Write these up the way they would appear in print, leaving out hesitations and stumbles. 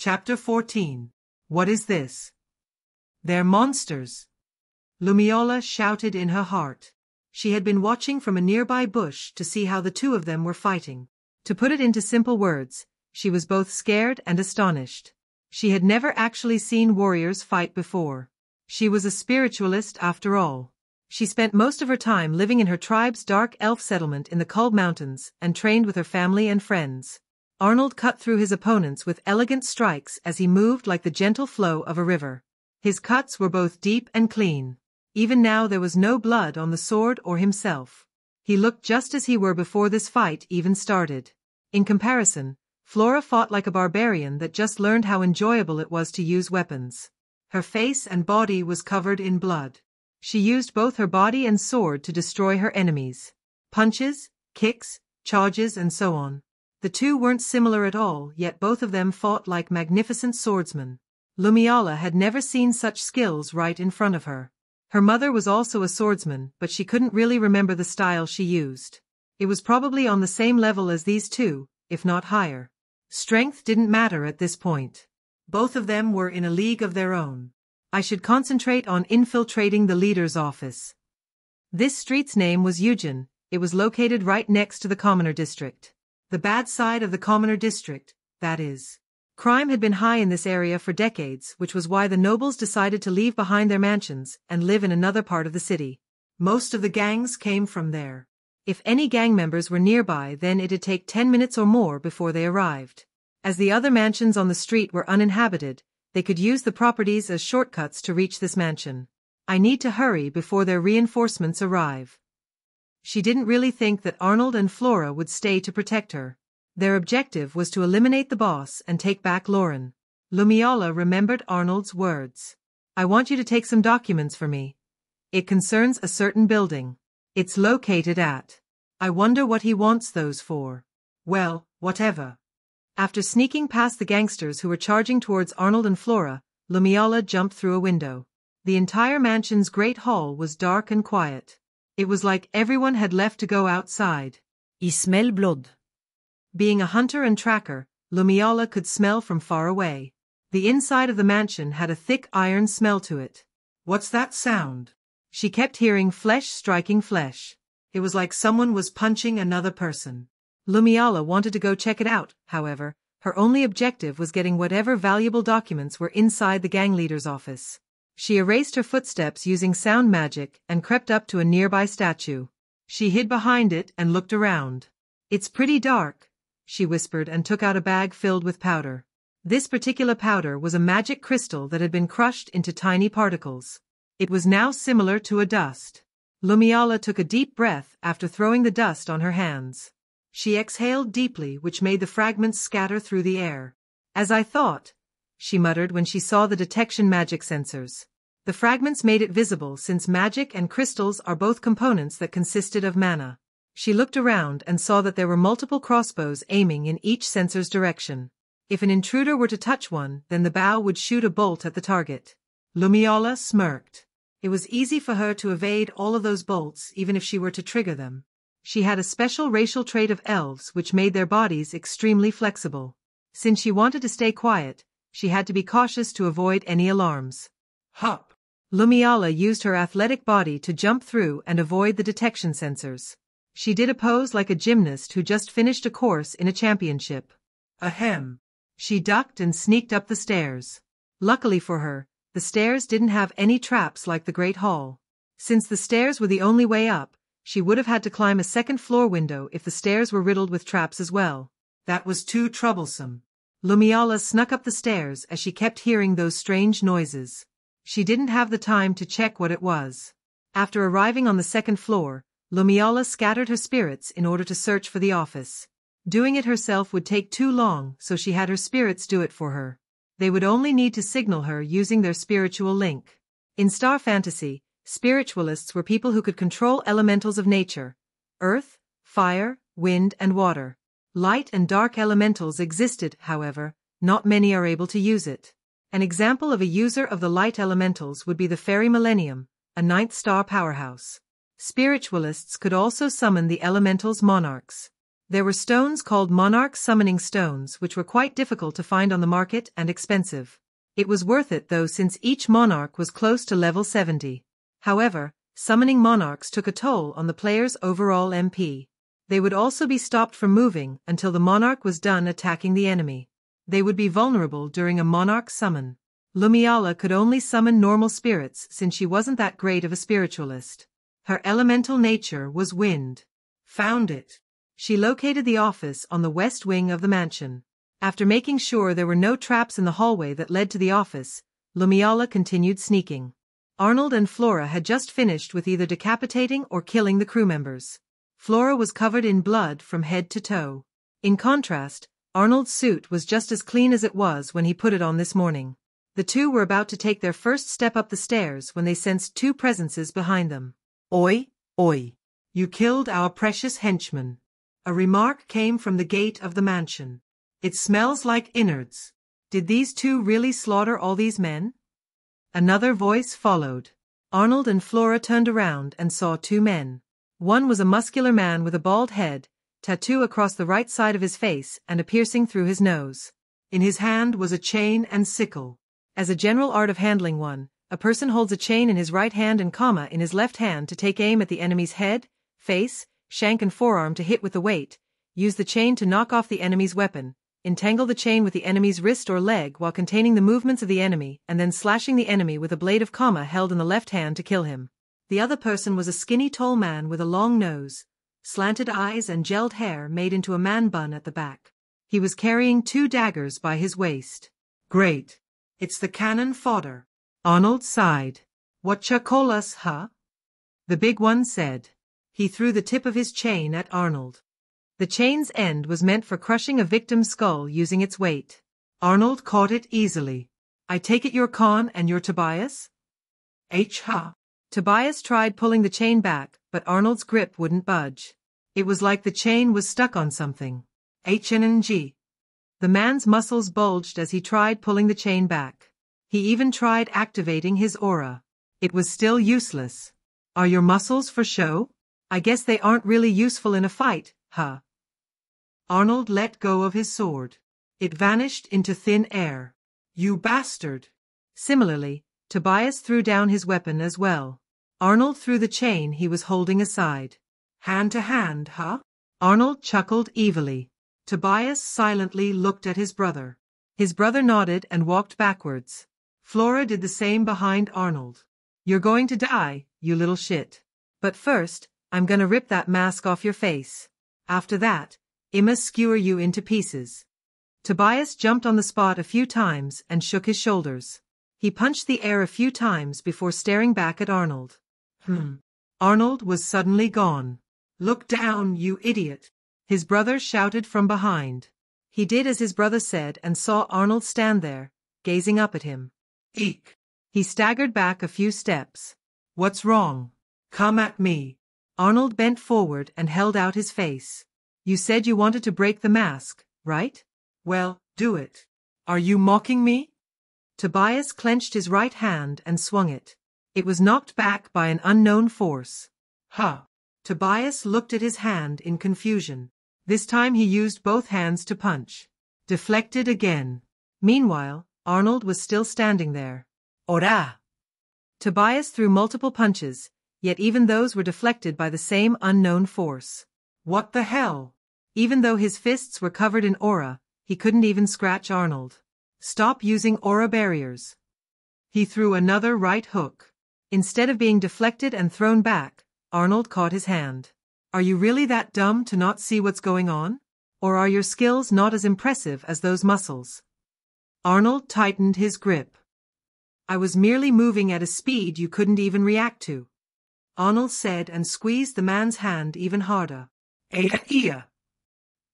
Chapter 14. What is this? They're monsters. Lumiola shouted in her heart. She had been watching from a nearby bush to see how the two of them were fighting. To put it into simple words, she was both scared and astonished. She had never actually seen warriors fight before. She was a spiritualist after all. She spent most of her time living in her tribe's dark elf settlement in the Kulb Mountains and trained with her family and friends. Arnold cut through his opponents with elegant strikes as he moved like the gentle flow of a river. His cuts were both deep and clean. Even now there was no blood on the sword or himself. He looked just as he were before this fight even started. In comparison, Flora fought like a barbarian that just learned how enjoyable it was to use weapons. Her face and body was covered in blood. She used both her body and sword to destroy her enemies. Punches, kicks, charges and so on. The two weren't similar at all, yet both of them fought like magnificent swordsmen. Lumiola had never seen such skills right in front of her. Her mother was also a swordsman, but she couldn't really remember the style she used. It was probably on the same level as these two, if not higher. Strength didn't matter at this point. Both of them were in a league of their own. I should concentrate on infiltrating the leader's office. This street's name was Eugen. It was located right next to the Commoner District. The bad side of the Commoner District, that is. Crime had been high in this area for decades, which was why the nobles decided to leave behind their mansions and live in another part of the city. Most of the gangs came from there. If any gang members were nearby, then it'd take 10 minutes or more before they arrived. As the other mansions on the street were uninhabited, they could use the properties as shortcuts to reach this mansion. I need to hurry before their reinforcements arrive. She didn't really think that Arnold and Flora would stay to protect her. Their objective was to eliminate the boss and take back Lauren. Lumiola remembered Arnold's words. I want you to take some documents for me. It concerns a certain building. It's located at. I wonder what he wants those for. Well, whatever. After sneaking past the gangsters who were charging towards Arnold and Flora, Lumiola jumped through a window. The entire mansion's great hall was dark and quiet. It was like everyone had left to go outside. I smell blood. Being a hunter and tracker, Lumiola could smell from far away. The inside of the mansion had a thick iron smell to it. What's that sound? She kept hearing flesh striking flesh. It was like someone was punching another person. Lumiola wanted to go check it out, however. Her only objective was getting whatever valuable documents were inside the gang leader's office. She erased her footsteps using sound magic and crept up to a nearby statue. She hid behind it and looked around. It's pretty dark, she whispered and took out a bag filled with powder. This particular powder was a magic crystal that had been crushed into tiny particles. It was now similar to a dust. Lumiola took a deep breath after throwing the dust on her hands. She exhaled deeply, which made the fragments scatter through the air. As I thought, she muttered when she saw the detection magic sensors. The fragments made it visible since magic and crystals are both components that consisted of mana. She looked around and saw that there were multiple crossbows aiming in each sensor's direction. If an intruder were to touch one, then the bow would shoot a bolt at the target. Lumiola smirked. It was easy for her to evade all of those bolts even if she were to trigger them. She had a special racial trait of elves which made their bodies extremely flexible. Since she wanted to stay quiet, she had to be cautious to avoid any alarms. Hop! Lumiola used her athletic body to jump through and avoid the detection sensors. She did a pose like a gymnast who just finished a course in a championship. Ahem! She ducked and sneaked up the stairs. Luckily for her, the stairs didn't have any traps like the Great Hall. Since the stairs were the only way up, she would have had to climb a second-floor window if the stairs were riddled with traps as well. That was too troublesome. Lumiola snuck up the stairs as she kept hearing those strange noises. She didn't have the time to check what it was. After arriving on the second floor, Lumiola scattered her spirits in order to search for the office. Doing it herself would take too long, so she had her spirits do it for her. They would only need to signal her using their spiritual link. In Star Fantasy, spiritualists were people who could control elementals of nature: earth, fire, wind, and water. Light and dark elementals existed, however, not many are able to use it. An example of a user of the light elementals would be the Fairy Millennium, a 9th star powerhouse. Spiritualists could also summon the elementals' monarchs. There were stones called monarch summoning stones which were quite difficult to find on the market and expensive. It was worth it though since each monarch was close to level 70. However, summoning monarchs took a toll on the player's overall MP. They would also be stopped from moving until the monarch was done attacking the enemy. They would be vulnerable during a monarch summon. Lumiala could only summon normal spirits since she wasn't that great of a spiritualist. Her elemental nature was wind. Found it. She located the office on the west wing of the mansion. After making sure there were no traps in the hallway that led to the office, Lumiala continued sneaking. Arnold and Flora had just finished with either decapitating or killing the crew members. Flora was covered in blood from head to toe. In contrast, Arnold's suit was just as clean as it was when he put it on this morning. The two were about to take their first step up the stairs when they sensed two presences behind them. Oi, oi. You killed our precious henchman. A remark came from the gate of the mansion. It smells like innards. Did these two really slaughter all these men? Another voice followed. Arnold and Flora turned around and saw two men. One was a muscular man with a bald head, tattoo across the right side of his face and a piercing through his nose. In his hand was a chain and sickle. As a general art of handling one, a person holds a chain in his right hand and comma in his left hand to take aim at the enemy's head, face, shank and forearm to hit with the weight, use the chain to knock off the enemy's weapon, entangle the chain with the enemy's wrist or leg while containing the movements of the enemy and then slashing the enemy with a blade of comma held in the left hand to kill him. The other person was a skinny tall man with a long nose, slanted eyes and gelled hair made into a man bun at the back. He was carrying two daggers by his waist. Great. It's the cannon fodder. Arnold sighed. Whatcha call us, huh? The big one said. He threw the tip of his chain at Arnold. The chain's end was meant for crushing a victim's skull using its weight. Arnold caught it easily. I take it you're Khan and you're Tobias? Ha. Tobias tried pulling the chain back, but Arnold's grip wouldn't budge. It was like the chain was stuck on something. HNNG. The man's muscles bulged as he tried pulling the chain back. He even tried activating his aura. It was still useless. Are your muscles for show? I guess they aren't really useful in a fight, huh? Arnold let go of his sword. It vanished into thin air. You bastard! Similarly, Tobias threw down his weapon as well. Arnold threw the chain he was holding aside. Hand to hand, huh? Arnold chuckled evilly. Tobias silently looked at his brother. His brother nodded and walked backwards. Flora did the same behind Arnold. You're going to die, you little shit. But first, I'm gonna rip that mask off your face. After that, I'ma skewer you into pieces. Tobias jumped on the spot a few times and shook his shoulders. He punched the air a few times before staring back at Arnold. Arnold was suddenly gone. Look down, you idiot! His brother shouted from behind. He did as his brother said and saw Arnold stand there, gazing up at him. Eek! He staggered back a few steps. What's wrong? Come at me. Arnold bent forward and held out his face. You said you wanted to break the mask, right? Well, do it. Are you mocking me? Tobias clenched his right hand and swung it. It was knocked back by an unknown force. Huh. Tobias looked at his hand in confusion. This time he used both hands to punch. Deflected again. Meanwhile, Arnold was still standing there. Ora! Tobias threw multiple punches, yet even those were deflected by the same unknown force. What the hell? Even though his fists were covered in aura, he couldn't even scratch Arnold. Stop using aura barriers. He threw another right hook. Instead of being deflected and thrown back, Arnold caught his hand. Are you really that dumb to not see what's going on? Or are your skills not as impressive as those muscles? Arnold tightened his grip. I was merely moving at a speed you couldn't even react to. Arnold said and squeezed the man's hand even harder. Iya!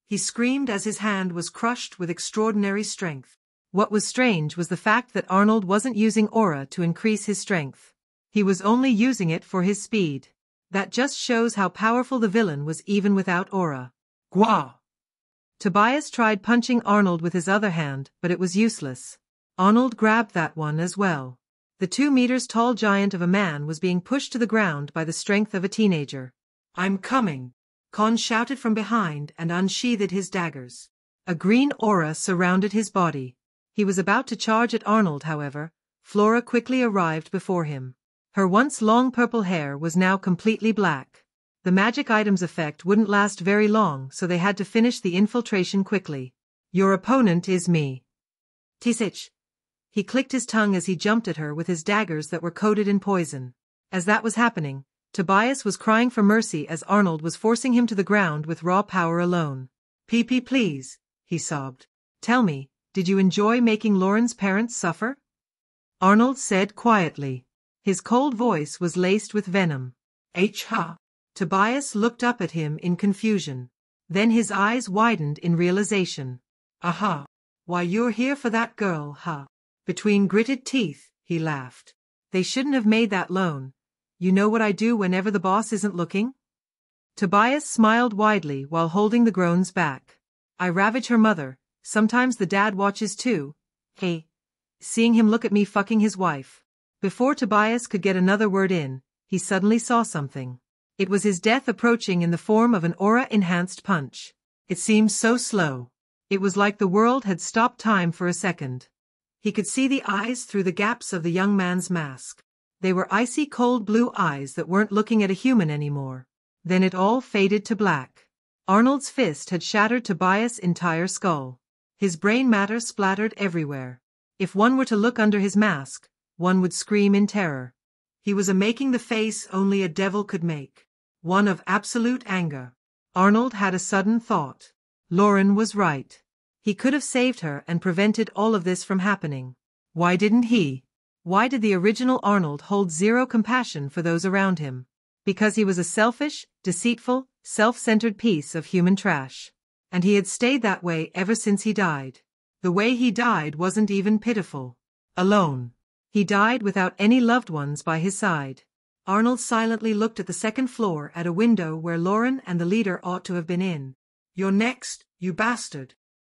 He screamed as his hand was crushed with extraordinary strength. What was strange was the fact that Arnold wasn't using aura to increase his strength. He was only using it for his speed. That just shows how powerful the villain was even without aura. Gwa! Tobias tried punching Arnold with his other hand, but it was useless. Arnold grabbed that one as well. The 2 meters tall giant of a man was being pushed to the ground by the strength of a teenager. I'm coming. Kon shouted from behind and unsheathed his daggers. A green aura surrounded his body. He was about to charge at Arnold, however. Flora quickly arrived before him. Her once long purple hair was now completely black. The magic item's effect wouldn't last very long, so they had to finish the infiltration quickly. Your opponent is me. Tisich. He clicked his tongue as he jumped at her with his daggers that were coated in poison. As that was happening, Tobias was crying for mercy as Arnold was forcing him to the ground with raw power alone. PP please, he sobbed. Tell me, did you enjoy making Lauren's parents suffer? Arnold said quietly. His cold voice was laced with venom. Ha! Tobias looked up at him in confusion. Then his eyes widened in realization. Aha! Why you're here for that girl, huh? Between gritted teeth, he laughed. They shouldn't have made that loan. You know what I do whenever the boss isn't looking? Tobias smiled widely while holding the groans back. I ravage her mother, sometimes the dad watches too. Hey. Seeing him look at me fucking his wife. Before Tobias could get another word in, he suddenly saw something. It was his death approaching in the form of an aura-enhanced punch. It seemed so slow. It was like the world had stopped time for a second. He could see the eyes through the gaps of the young man's mask. They were icy cold blue eyes that weren't looking at a human anymore. Then it all faded to black. Arnold's fist had shattered Tobias' entire skull. His brain matter splattered everywhere. If one were to look under his mask, one would scream in terror. He was making the face only a devil could make. One of absolute anger. Arnold had a sudden thought. Lauren was right. He could have saved her and prevented all of this from happening. Why didn't he? Why did the original Arnold hold zero compassion for those around him? Because he was a selfish, deceitful, self-centered piece of human trash. And he had stayed that way ever since he died. The way he died wasn't even pitiful. Alone. He died without any loved ones by his side. Arnold silently looked at the second floor at a window where Lauren and the leader ought to have been in. You're next, you bastard.